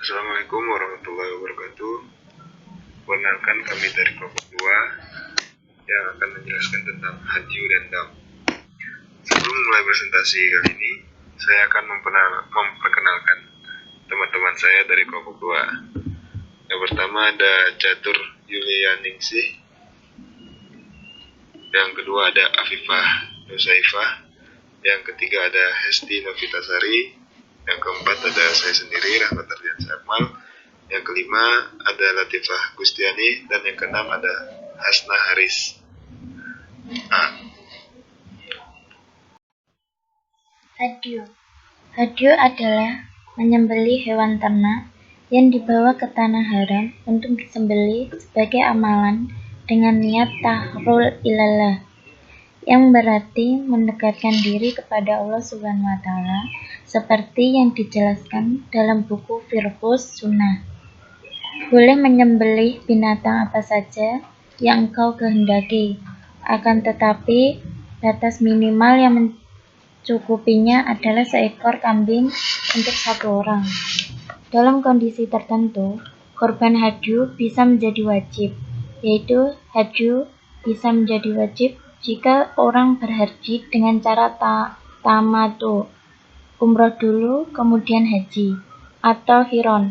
Assalamualaikum warahmatullahi wabarakatuh. Perkenalkan, kami dari kelompok 2 yang akan menjelaskan tentang haji dan dam. Sebelum mulai presentasi kali ini, saya akan memperkenalkan teman-teman saya dari kelompok 2. Yang pertama ada Catur Yulianingsih. Yang kedua ada Afifah Nusaifah. Yang ketiga ada Hesti Novitasari. Yang keempat ada saya sendiri, Rahmat Ardiansyah Akmal. Yang kelima ada Latifah Gustiani. Dan yang keenam ada Hasna Haris. Hadyu adalah menyembelih hewan ternak yang dibawa ke tanah haram untuk disembelih sebagai amalan dengan niat tahrul ilallah, yang berarti mendekatkan diri kepada Allah Subhanahu wa Ta'ala, seperti yang dijelaskan dalam buku Firqus Sunnah. Boleh menyembelih binatang apa saja yang engkau kehendaki, akan tetapi batas minimal yang mencukupinya adalah seekor kambing untuk satu orang. Dalam kondisi tertentu, korban hadyu bisa menjadi wajib, yaitu hadyu bisa menjadi wajib jika orang berhaji dengan cara tamatu, umroh dulu kemudian haji, atau qiron,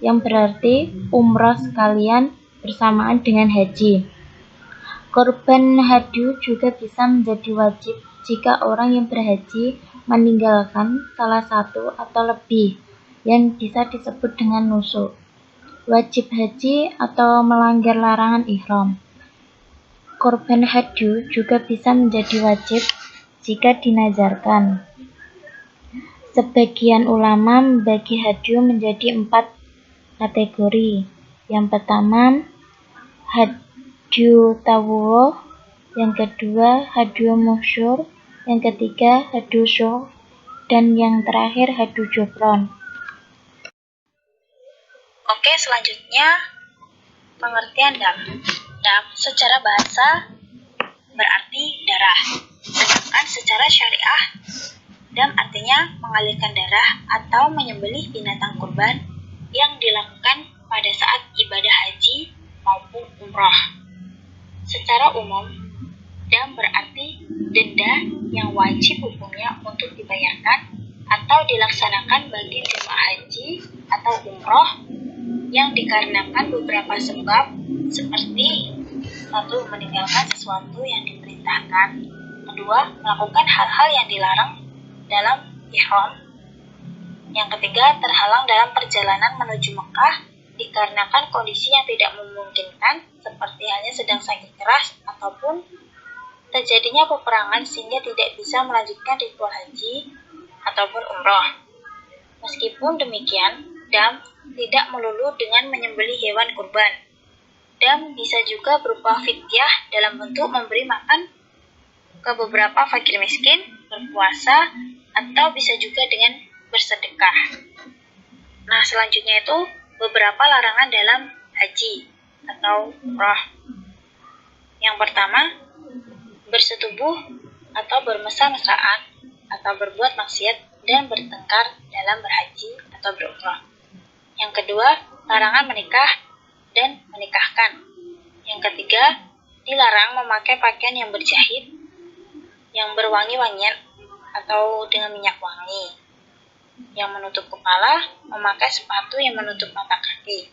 yang berarti umroh sekalian bersamaan dengan haji. Korban hadyu juga bisa menjadi wajib jika orang yang berhaji meninggalkan salah satu atau lebih yang bisa disebut dengan nusuk, wajib haji, atau melanggar larangan ihram. Korban hadyu juga bisa menjadi wajib jika dinazarkan. Sebagian ulama membagi hadyu menjadi 4 kategori. Yang pertama, hadyu tawuh. Yang kedua, hadyu muhsyur. Yang ketiga, hadyu syur. Dan yang terakhir, hadyu jufron. Oke, selanjutnya pengertian dam. Dam secara bahasa berarti darah. Sedangkan secara syariah, dam artinya mengalirkan darah atau menyembelih binatang kurban yang dilakukan pada saat ibadah haji maupun umroh. Secara umum, dam berarti denda yang wajib hukumnya untuk dibayarkan atau dilaksanakan bagi jemaah haji atau umroh yang dikarenakan beberapa sebab, seperti 1. Meninggalkan sesuatu yang diperintahkan. 2. Melakukan hal-hal yang dilarang dalam ihram. Yang ketiga, terhalang dalam perjalanan menuju Mekah dikarenakan kondisi yang tidak memungkinkan, seperti halnya sedang sakit keras ataupun terjadinya peperangan sehingga tidak bisa melanjutkan ritual haji ataupun umroh. Meskipun demikian, dam tidak melulu dengan menyembelih hewan kurban. Dam bisa juga berupa fidyah dalam bentuk memberi makan ke beberapa fakir miskin, berpuasa, atau bisa juga dengan bersedekah. Nah, selanjutnya itu beberapa larangan dalam haji atau umroh. Yang pertama, bersetubuh atau bermesra-mesraan atau berbuat maksiat dan bertengkar dalam berhaji atau berumroh. Yang kedua, larangan menikah dan menikahkan. Yang ketiga, dilarang memakai pakaian yang berjahit, yang berwangi-wangian atau dengan minyak wangi, yang menutup kepala, memakai sepatu yang menutup mata kaki.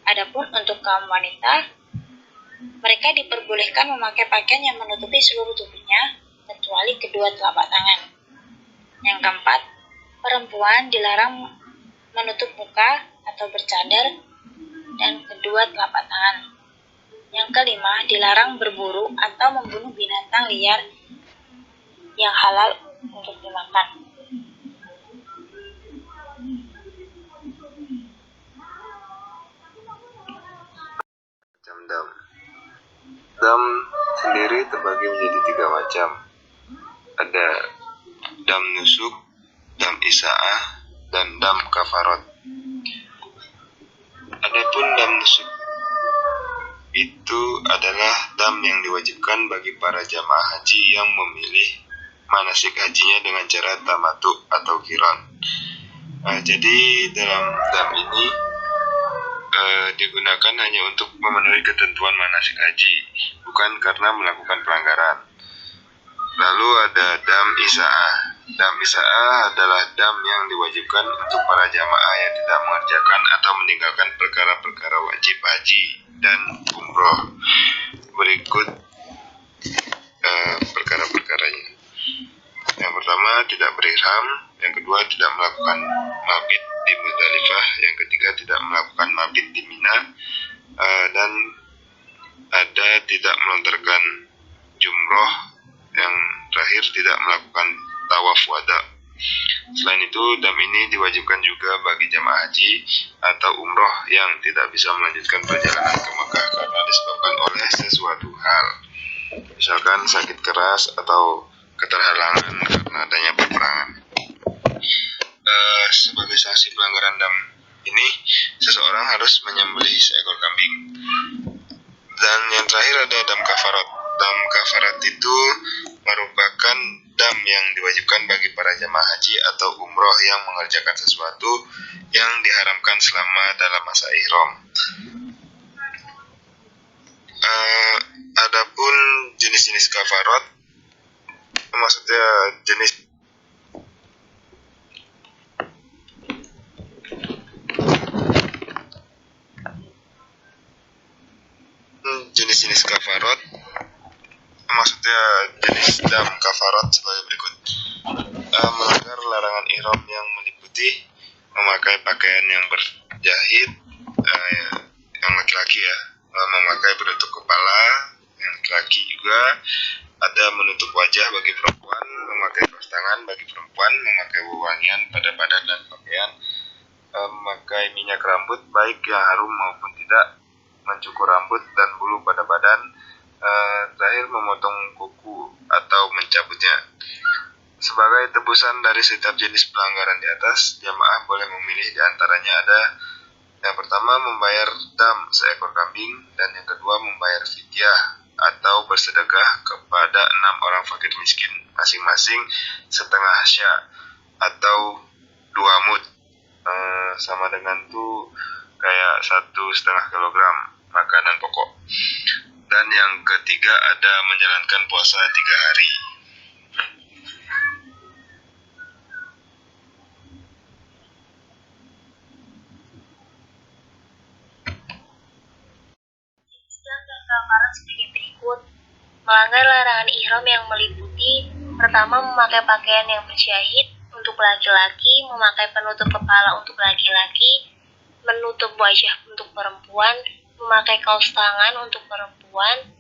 Adapun untuk kaum wanita, mereka diperbolehkan memakai pakaian yang menutupi seluruh tubuhnya, kecuali kedua telapak tangan. Yang keempat, perempuan dilarang menutup muka atau bercadar dan kedua telapak tangan. Yang kelima, dilarang berburu atau membunuh binatang liar yang halal untuk dimakan. Dam. Dam sendiri terbagi menjadi 3 macam. Ada dam nusuk, dam isaah, dan dam kafarat. Adapun dam nusuk itu adalah dam yang diwajibkan bagi para jamaah haji yang memilih manasik hajinya dengan cara tamattu atau qiron. Jadi dalam dam ini digunakan hanya untuk memenuhi ketentuan manasik haji, bukan karena melakukan pelanggaran. Lalu ada dam Isa'ah. Dam Isa'ah adalah dam yang diwajibkan untuk para jamaah yang tidak mengerjakan atau meninggalkan perkara-perkara wajib haji dan umroh. Berikut perkara-perkaranya. Yang pertama, tidak berihram. Yang kedua, tidak melakukan mabit di Muzdalifah. Yang ketiga, tidak melakukan mabit di Mina. Dan ada tidak melontarkan jumroh. Yang terakhir, tidak melakukan tawaf wada. Selain itu, dam ini diwajibkan juga bagi jamaah haji atau umroh yang tidak bisa melanjutkan perjalanan ke Mekah karena disebabkan oleh sesuatu hal, misalkan sakit keras atau keterhalangan karena adanya peperangan. Sebagai sanksi pelanggaran dam ini, seseorang harus menyembelih seekor kambing. Dan yang terakhir ada dam kafarat. Dam kafarat itu merupakan dam yang diwajibkan bagi para jamaah haji atau umroh yang mengerjakan sesuatu yang diharamkan selama dalam masa ihram. Adapun jenis-jenis kafarat, maksudnya jenis kafarat, maksudnya jenis dam kafarat sebagai berikut. Melanggar larangan ihram yang meliputi memakai pakaian yang berjahit, yang laki-laki ya, memakai penutup kepala yang laki-laki juga, ada menutup wajah bagi perempuan, memakai kaos tangan bagi perempuan, memakai wewangian pada badan dan pakaian, memakai minyak rambut baik yang harum maupun tidak, mencukur rambut dan bulu pada badan, terakhir memotong kuku atau mencabutnya. Sebagai tebusan dari setiap jenis pelanggaran di atas, jamaah boleh memilih di antaranya ada yang pertama membayar dam seekor kambing, dan yang kedua membayar fidyah atau bersedekah kepada 6 orang fakir miskin, masing-masing setengah sya atau 2 mud, sama dengan tuh kayak 1,5 kilogram makanan pokok. Dan yang ketiga ada menjalankan puasa 3 hari. Kafarat sebagai berikut. Melanggar larangan ihram yang meliputi: pertama, memakai pakaian yang berjahit untuk laki-laki, memakai penutup kepala untuk laki-laki, menutup wajah untuk perempuan, memakai kaos tangan untuk perempuan,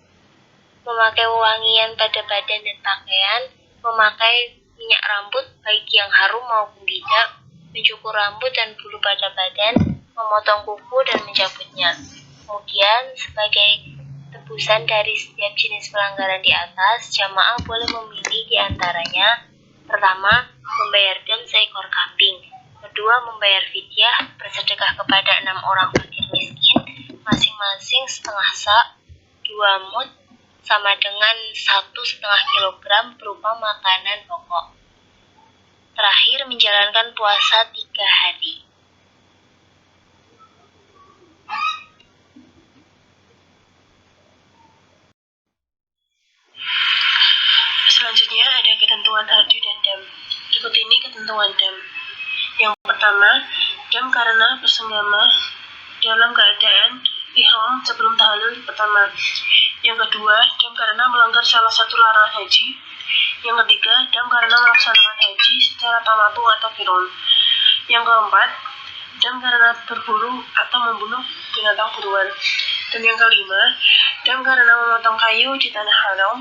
memakai wewangian pada badan dan pakaian, memakai minyak rambut baik yang harum maupun tidak, mencukur rambut dan bulu pada badan, memotong kuku dan mencabutnya. Kemudian, sebagai tebusan dari setiap jenis pelanggaran di atas, jamaah boleh memilih di antaranya: pertama, membayar dam seekor kambing; kedua, membayar fidyah, bersedekah kepada 6 orang fakir miskin, masing-masing setengah sa, 2 mud, sama dengan 1,5 kilogram berupa makanan pokok. Terakhir, menjalankan puasa 3 hari. Selanjutnya ada ketentuan hadyu dan dam. Berikut ini ketentuan dam. Yang pertama, dam karena bersenggama dalam keadaan ihram sebelum tahallul pertama. Yang kedua, dam karena melanggar salah satu larangan haji. Yang ketiga, dam karena melaksanakan haji secara tamatu atau qiron. Yang keempat, dam karena berburu atau membunuh binatang buruan. Dan yang kelima, dam karena memotong kayu di tanah haram.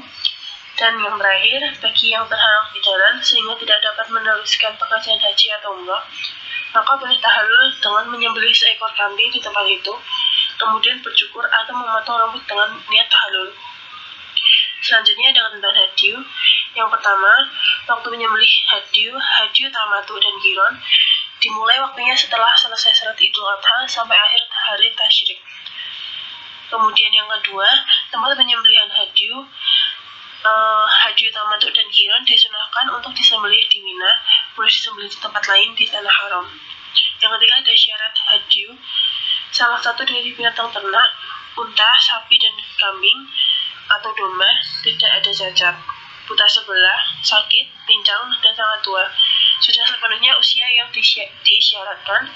Dan yang terakhir, bagi yang terhalang di jalan sehingga tidak dapat meneruskan pekerjaan haji atau umrah, maka boleh tahallul dengan menyembelih seekor kambing di tempat itu, kemudian bercukur atau memotong rambut dengan niat tahallul. Selanjutnya ada ketentuan hadyu. Yang pertama, waktu menyembelih hadyu tamatu dan qiron dimulai waktunya setelah selesai salat Idul Adha sampai akhir hari tasyrik. Kemudian yang kedua, tempat penyembelihan hadyu tamatu dan qiron disunahkan untuk disembelih di Mina, boleh disembelih disembelih di tempat lain di tanah haram. Yang ketiga ada syarat haji. Salah satu dari binatang ternak, unta, sapi, dan kambing atau domba tidak ada cacat, buta sebelah, sakit, pincang, dan sangat tua. Sudah sepenuhnya usia yang diisyaratkan,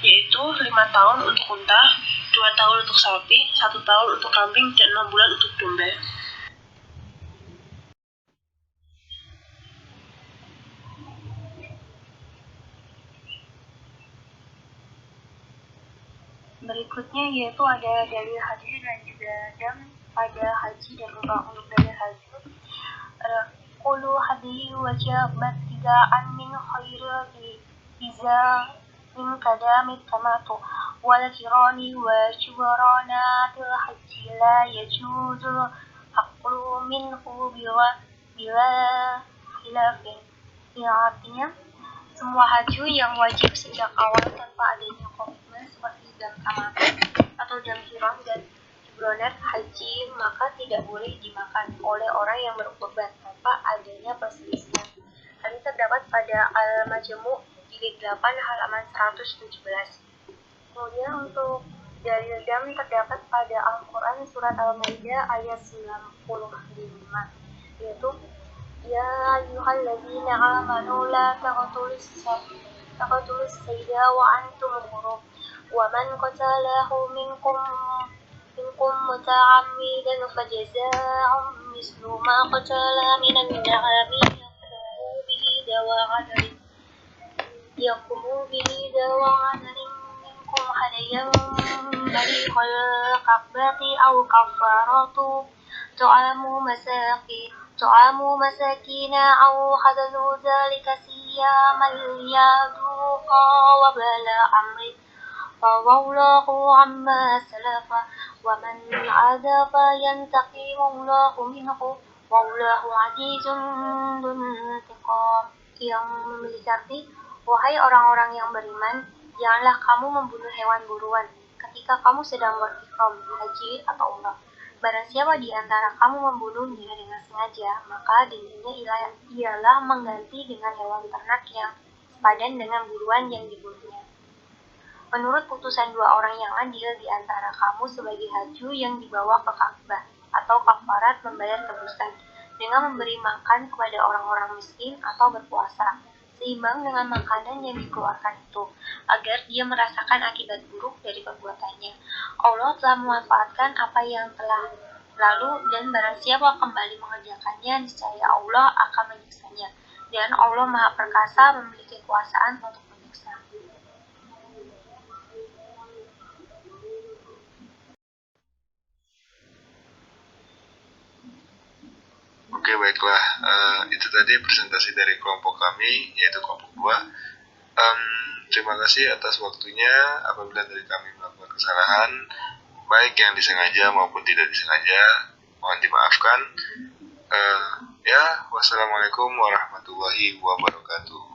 yaitu 5 tahun untuk unta, 2 tahun untuk sapi, 1 tahun untuk kambing, dan 6 bulan untuk domba. Berikutnya yaitu ada dalil hadis dan juga dam pada haji dan umrah. Untuk dalil haji, qulu hadi wa jabat tidaan min khairi iza min kadamit tamatu wal kirani wa syubrana til haji la yajuzu aqlu minhu bila khilafin. Yang artinya, semua haji yang wajib sejak awal tanpa adanya komitmen seperti dam tamatu atau dam kiron dan syubronat haji maka tidak boleh dimakan oleh orang yang berkurban tanpa adanya perselisihan. Hal ini terdapat pada Al-Majmu' jilid 8 halaman 117. Kemudian untuk dalil dam terdapat pada Al-Quran surat Al-Maidah ayat 95, yaitu ya ayyuhalladzina amanu la taqtulus sayda wa antum hurum wa man qatalahu minkum muta'ammidan fajaza'un mislu ma qatala minan na'ami yaqumu bihi dawa 'adalin minkum hadayan balighal ka'bati aw kafaratu tu'amu masakina aw hadalu dzalika siyaman liyaduqa wa bala amri fawallahu amma salafa wa man 'ada fa yantaqimullahu minhu wallahu 'azizun dzuntiqam. Yang memiliki arti, wahai orang-orang yang beriman, janganlah kamu membunuh hewan buruan ketika kamu sedang berihram haji atau umrah. Barang siapa di antara kamu membunuhnya dengan sengaja, maka dirinya ialah mengganti dengan hewan ternak yang sepadan dengan buruan yang dibunuhnya. Menurut putusan 2 orang yang adil di antara kamu sebagai haji yang dibawa ke Ka'bah, atau kafarat membayar tebusan dengan memberi makan kepada orang-orang miskin atau berpuasa, seimbang dengan makanan yang dikeluarkan itu, agar dia merasakan akibat buruk dari perbuatannya. Allah telah memanfaatkan apa yang telah lalu, dan barang siapa kembali mengerjakannya, niscaya Allah akan menyiksanya. Dan Allah Maha Perkasa, memiliki kekuasaan untuk menyiksa. Oke, baiklah, itu tadi presentasi dari kelompok kami, yaitu kelompok 2. Terima kasih atas waktunya. Apabila dari kami melakukan kesalahan, baik yang disengaja maupun tidak disengaja, mohon dimaafkan. Wassalamualaikum warahmatullahi wabarakatuh.